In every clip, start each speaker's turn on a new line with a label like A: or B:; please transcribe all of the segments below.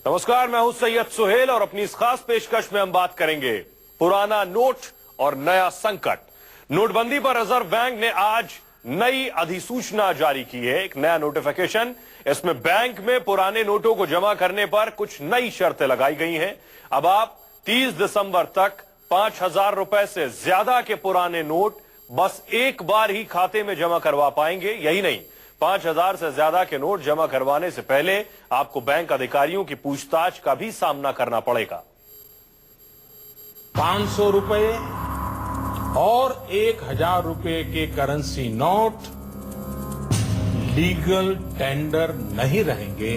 A: नमस्कार, मैं हूं सैयद सुहेल और अपनी इस खास पेशकश में हम बात करेंगे पुराना नोट और नया संकट। नोटबंदी पर रिजर्व बैंक ने आज नई अधिसूचना जारी की है, एक नया नोटिफिकेशन। इसमें बैंक में पुराने नोटों को जमा करने पर कुछ नई शर्तें लगाई गई हैं। अब आप 30 दिसंबर तक 5,000 रुपए से ज्यादा के पुराने नोट बस एक बार ही खाते में जमा करवा पाएंगे। यही नहीं, 5,000 से ज्यादा के नोट जमा करवाने से पहले आपको बैंक अधिकारियों की पूछताछ का भी सामना करना पड़ेगा।
B: 500 रुपए और 1,000 रुपए के करेंसी नोट लीगल टेंडर नहीं रहेंगे।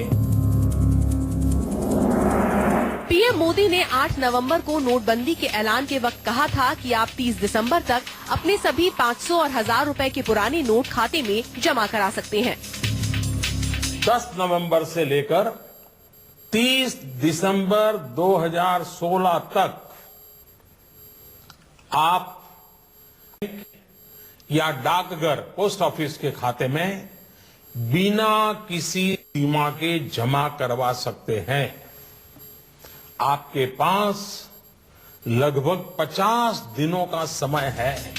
C: पीएम मोदी ने 8 नवंबर को नोटबंदी के ऐलान के वक्त कहा था कि आप 30 दिसंबर तक अपने सभी 500 और 1,000 रुपए के पुराने नोट खाते में जमा करा सकते हैं।
B: 10 नवंबर से लेकर 30 दिसंबर 2016 तक आप या डाकघर पोस्ट ऑफिस के खाते में बिना किसी सीमा के जमा करवा सकते हैं। आपके पास लगभग 50 दिनों का समय है।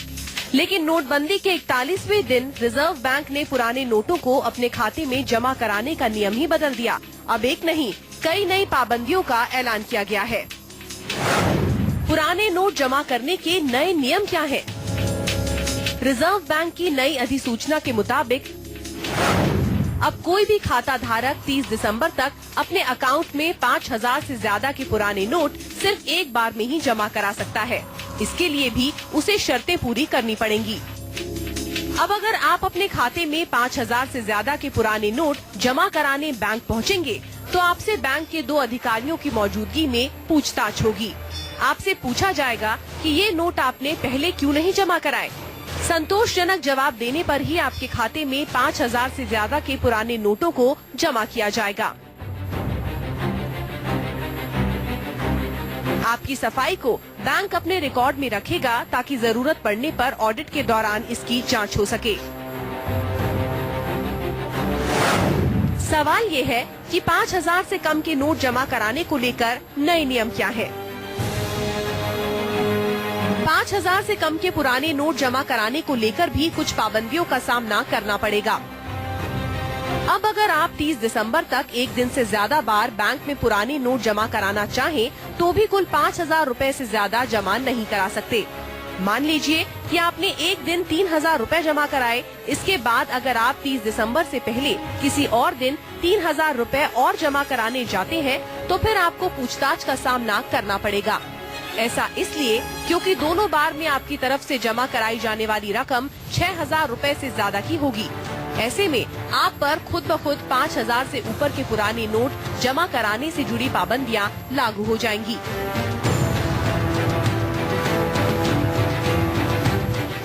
C: लेकिन नोटबंदी के 41वें दिन रिजर्व बैंक ने पुराने नोटों को अपने खाते में जमा कराने का नियम ही बदल दिया। अब एक नहीं, कई नई पाबंदियों का ऐलान किया गया है। पुराने नोट जमा करने के नए नियम क्या हैं? रिजर्व बैंक की नई अधिसूचना के मुताबिक अब कोई भी खाता धारक 30 दिसंबर तक अपने अकाउंट में 5,000 से ज्यादा के पुराने नोट सिर्फ एक बार में ही जमा करा सकता है। इसके लिए भी उसे शर्तें पूरी करनी पड़ेंगी। अब अगर आप अपने खाते में 5,000 से ज्यादा के पुराने नोट जमा कराने बैंक पहुंचेंगे, तो आपसे बैंक के 2 अधिकारियों की मौजूदगी में पूछताछ होगी। आपसे पूछा जाएगा कि ये नोट आपने पहले क्यों नहीं जमा कराए। संतोषजनक जवाब देने पर ही आपके खाते में 5,000 से ज्यादा के पुराने नोटों को जमा किया जाएगा। आपकी सफाई को बैंक अपने रिकॉर्ड में रखेगा ताकि जरूरत पड़ने पर ऑडिट के दौरान इसकी जांच हो सके। सवाल ये है कि 5,000 से कम के नोट जमा कराने को लेकर नए नियम क्या है? 5,000 से कम के पुराने नोट जमा कराने को लेकर भी कुछ पाबंदियों का सामना करना पड़ेगा। अब अगर आप 30 दिसंबर तक एक दिन से ज्यादा बार बैंक में पुराने नोट जमा कराना चाहें, तो भी कुल 5,000 रुपए से ज्यादा जमा नहीं करा सकते। मान लीजिए कि आपने एक दिन 3,000 रुपए जमा कराए। इसके बाद अगर आप 30 दिसंबर से पहले किसी और दिन 3,000 रुपए और जमा कराने जाते हैं, तो फिर आपको पूछताछ का सामना करना पड़ेगा। ऐसा इसलिए क्योंकि दोनों बार में आपकी तरफ से जमा कराई जाने वाली रकम 6,000 रुपए से ज्यादा की होगी। ऐसे में आप पर खुद ब खुद 5,000 से ऊपर के पुराने नोट जमा कराने से जुड़ी पाबंदियां लागू हो जाएंगी।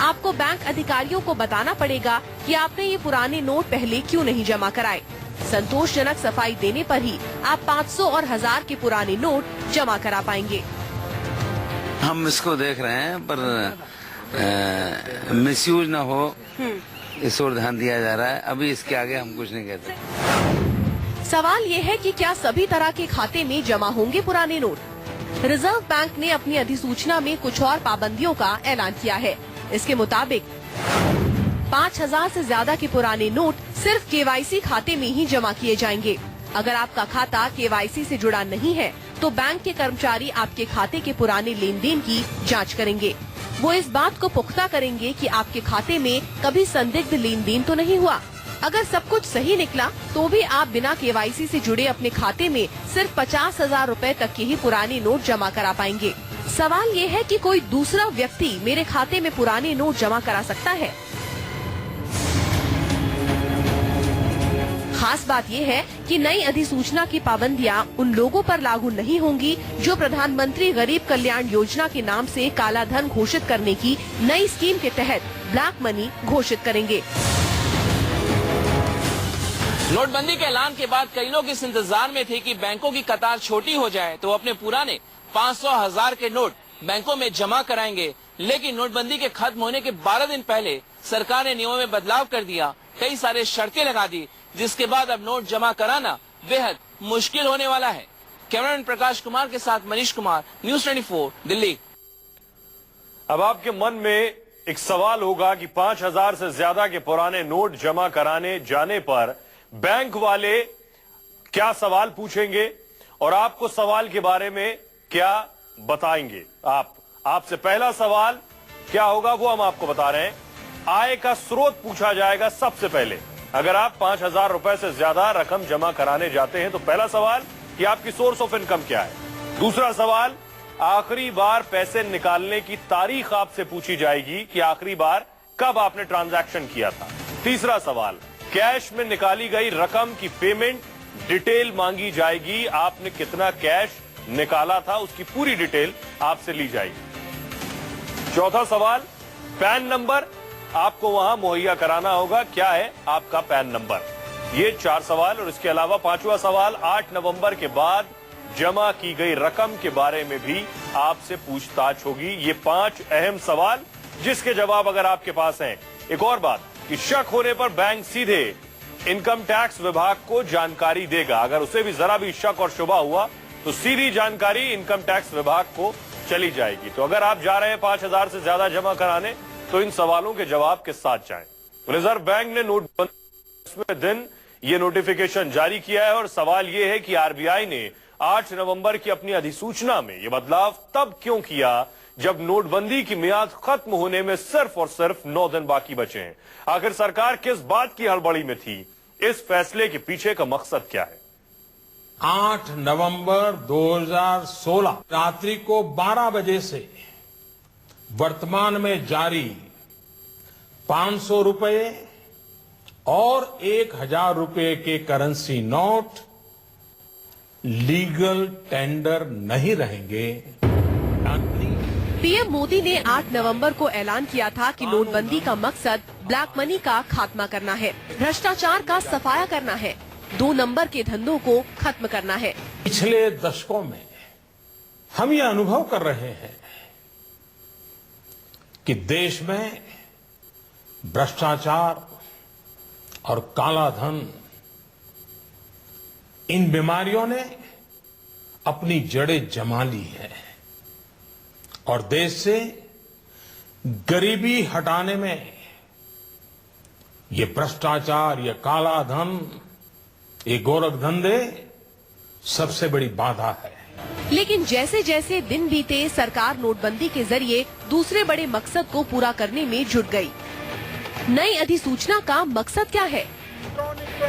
C: आपको बैंक अधिकारियों को बताना पड़ेगा कि आपने ये पुराने नोट पहले क्यों नहीं जमा कराए। संतोषजनक सफाई देने पर ही आप 500 और 1,000 के पुराने नोट जमा करा पाएंगे।
D: हम इसको देख रहे हैं, पर मिसयूज ना हो इस ओर ध्यान दिया जा रहा है। अभी इसके आगे हम कुछ नहीं कहते।
C: सवाल ये है कि क्या सभी तरह के खाते में जमा होंगे पुराने नोट? रिजर्व बैंक ने अपनी अधिसूचना में कुछ और पाबंदियों का ऐलान किया है। इसके मुताबिक 5,000 से ज्यादा के पुराने नोट सिर्फ केवाईसी खाते में ही जमा किए जाएंगे। अगर आपका खाता केवाईसी से जुड़ा नहीं है, तो बैंक के कर्मचारी आपके खाते के पुराने लेन देन की जांच करेंगे। वो इस बात को पुख्ता करेंगे कि आपके खाते में कभी संदिग्ध लेन देन तो नहीं हुआ। अगर सब कुछ सही निकला, तो भी आप बिना केवाईसी से जुड़े अपने खाते में सिर्फ 50,000 रुपए तक के ही पुराने नोट जमा करा पाएंगे। सवाल ये है कि कोई दूसरा व्यक्ति मेरे खाते में पुराने नोट जमा करा सकता है? खास बात यह है कि नई अधिसूचना की पाबंदियां उन लोगों पर लागू नहीं होंगी जो प्रधानमंत्री गरीब कल्याण योजना के नाम से काला धन घोषित करने की नई स्कीम के तहत ब्लैक मनी घोषित करेंगे।
E: नोटबंदी के ऐलान के बाद कई लोग इस इंतजार में थे कि बैंकों की कतार छोटी हो जाए तो अपने पुराने 500, 1,000 के नोट बैंकों में जमा कराएंगे। लेकिन नोटबंदी के खत्म होने के 12 दिन पहले सरकार ने नियमों में बदलाव कर दिया, कई सारे शर्तें लगा दी, जिसके बाद अब नोट जमा कराना बेहद मुश्किल होने वाला है। कैमरामैन प्रकाश कुमार के साथ मनीष कुमार, न्यूज 24, दिल्ली।
A: अब आपके मन में एक सवाल होगा कि 5,000 से ज्यादा के पुराने नोट जमा कराने जाने पर बैंक वाले क्या सवाल पूछेंगे और आपको सवाल के बारे में क्या बताएंगे। आपसे पहला सवाल क्या होगा वो हम आपको बता रहे हैं। आय का स्रोत पूछा जाएगा सबसे पहले। अगर आप 5,000 रुपए से ज्यादा रकम जमा कराने जाते हैं तो पहला सवाल कि आपकी सोर्स ऑफ इनकम क्या है। दूसरा सवाल, आखिरी बार पैसे निकालने की तारीख आपसे पूछी जाएगी कि आखिरी बार कब आपने ट्रांजैक्शन किया था। तीसरा सवाल, कैश में निकाली गई रकम की पेमेंट डिटेल मांगी जाएगी। आपने कितना कैश निकाला था उसकी पूरी डिटेल आपसे ली जाएगी। चौथा सवाल, पैन नंबर आपको वहां मुहैया कराना होगा। क्या है आपका पैन नंबर। ये 4 सवाल और इसके अलावा 5वां सवाल, 8 नवंबर के बाद जमा की गई रकम के बारे में भी आपसे पूछताछ होगी। ये 5 अहम सवाल जिसके जवाब अगर आपके पास हैं। एक और बात कि शक होने पर बैंक सीधे इनकम टैक्स विभाग को जानकारी देगा। अगर उसे भी जरा भी शक और शुबा हुआ तो सीधी जानकारी इनकम टैक्स विभाग को चली जाएगी। तो अगर आप जा रहे हैं 5,000 से ज्यादा जमा कराने तो इन सवालों के जवाब के साथ जाएं। रिजर्व बैंक ने नोटबंदी दिन ये नोटिफिकेशन जारी किया है और सवाल ये है कि आरबीआई ने 8 नवंबर की अपनी अधिसूचना में यह बदलाव तब क्यों किया जब नोटबंदी की मियाद खत्म होने में सिर्फ और सिर्फ 9 दिन बाकी बचे हैं। आखिर सरकार किस बात की हड़बड़ी में थी, इस फैसले के पीछे का मकसद क्या है।
B: 8 नवंबर 2016 रात्रि को 12 बजे से वर्तमान में जारी 500 रुपए और 1,000 रुपए के करेंसी नोट लीगल टेंडर नहीं रहेंगे।
C: पीएम मोदी ने 8 नवंबर को ऐलान किया था कि नोटबंदी का मकसद ब्लैक मनी का खात्मा करना है, भ्रष्टाचार का सफाया करना है, 2 नंबर के धंधों को खत्म करना है।
B: पिछले दशकों में हम ये अनुभव कर रहे हैं कि देश में भ्रष्टाचार और काला धन, इन बीमारियों ने अपनी जड़ें जमा ली है और देश से गरीबी हटाने में ये भ्रष्टाचार, ये काला धन, ये गोरखधंधे सबसे बड़ी बाधा है।
C: लेकिन जैसे जैसे दिन बीते सरकार नोटबंदी के जरिए दूसरे बड़े मकसद को पूरा करने में जुट गई। नई अधिसूचना का मकसद क्या है?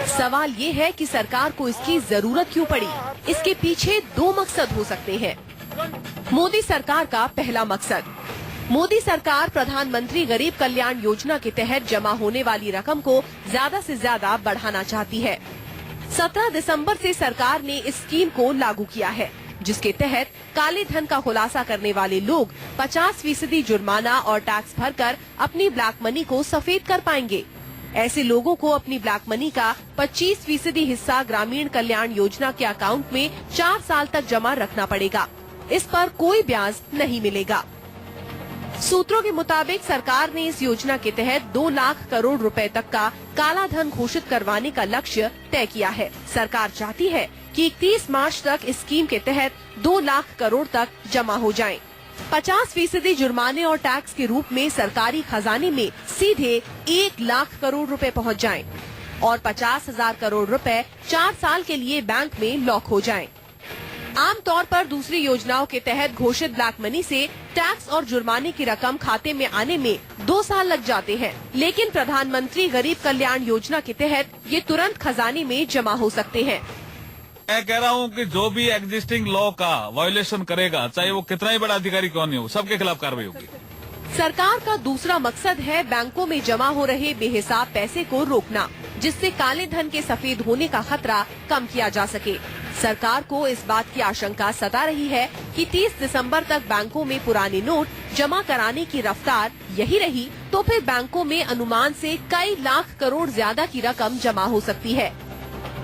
C: सवाल ये है कि सरकार को इसकी जरूरत क्यों पड़ी? इसके पीछे 2 मकसद हो सकते हैं। मोदी सरकार का पहला मकसद, मोदी सरकार प्रधानमंत्री गरीब कल्याण योजना के तहत जमा होने वाली रकम को ज्यादा से ज्यादा बढ़ाना चाहती है। 17 दिसंबर से सरकार ने इस स्कीम को लागू किया है, जिसके तहत काले धन का खुलासा करने वाले लोग 50% जुर्माना और टैक्स भरकर अपनी ब्लैक मनी को सफेद कर पाएंगे। ऐसे लोगों को अपनी ब्लैक मनी का 25% हिस्सा ग्रामीण कल्याण योजना के अकाउंट में 4 साल तक जमा रखना पड़ेगा। इस पर कोई ब्याज नहीं मिलेगा। सूत्रों के मुताबिक सरकार ने इस योजना के तहत 2 लाख करोड़ रुपए तक का काला धन घोषित करवाने का लक्ष्य तय किया है। सरकार चाहती है कि 31 मार्च तक इस स्कीम के तहत 2 लाख करोड़ तक जमा हो जाएं। 50% जुर्माने और टैक्स के रूप में सरकारी खजाने में सीधे 1 लाख करोड़ रुपए पहुंच जाएं और 50,000 करोड़ रुपए 4 साल के लिए बैंक में लॉक हो जाएं। आमतौर पर दूसरी योजनाओं के तहत घोषित ब्लैक मनी से टैक्स और जुर्माने की रकम खाते में आने में 2 साल लग जाते हैं, लेकिन प्रधानमंत्री गरीब कल्याण योजना के तहत ये तुरंत खजाने में जमा हो सकते हैं।
F: मैं कह रहा हूँ कि जो भी एग्जिस्टिंग लॉ का वायोलेशन करेगा, चाहे वो कितना ही बड़ा अधिकारी क्यों नहीं हो, सबके खिलाफ कार्रवाई होगी।
C: सरकार का दूसरा मकसद है बैंकों में जमा हो रहे बेहिसाब पैसे को रोकना, जिससे काले धन के सफेद होने का खतरा कम किया जा सके। सरकार को इस बात की आशंका सता रही है कि 30 दिसंबर तक बैंकों में पुराने नोट जमा कराने की रफ्तार यही रही तो फिर बैंकों में अनुमान से कई लाख करोड़ ज्यादा की रकम जमा हो सकती है।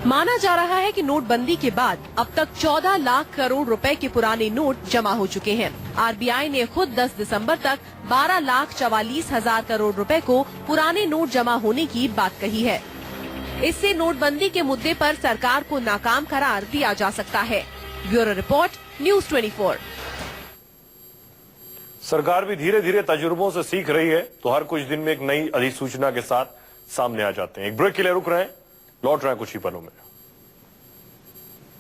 C: माना जा रहा है कि नोटबंदी के बाद अब तक 14 लाख करोड़ रुपए के पुराने नोट जमा हो चुके हैं। आरबीआई ने खुद 10 दिसंबर तक 12,44,000 करोड़ रुपए को पुराने नोट जमा होने की बात कही है। इससे नोटबंदी के मुद्दे पर सरकार को नाकाम करार दिया जा सकता है। Bureau report, News 24।
A: सरकार भी धीरे धीरे तजुर्बों से सीख रही है, तो हर कुछ दिन में एक नई अधिसूचना के साथ सामने आ जाते हैं। एक ब्रेक के लिए रुक रहे हैं, लौट रहे हैं कुछ ही पलों में।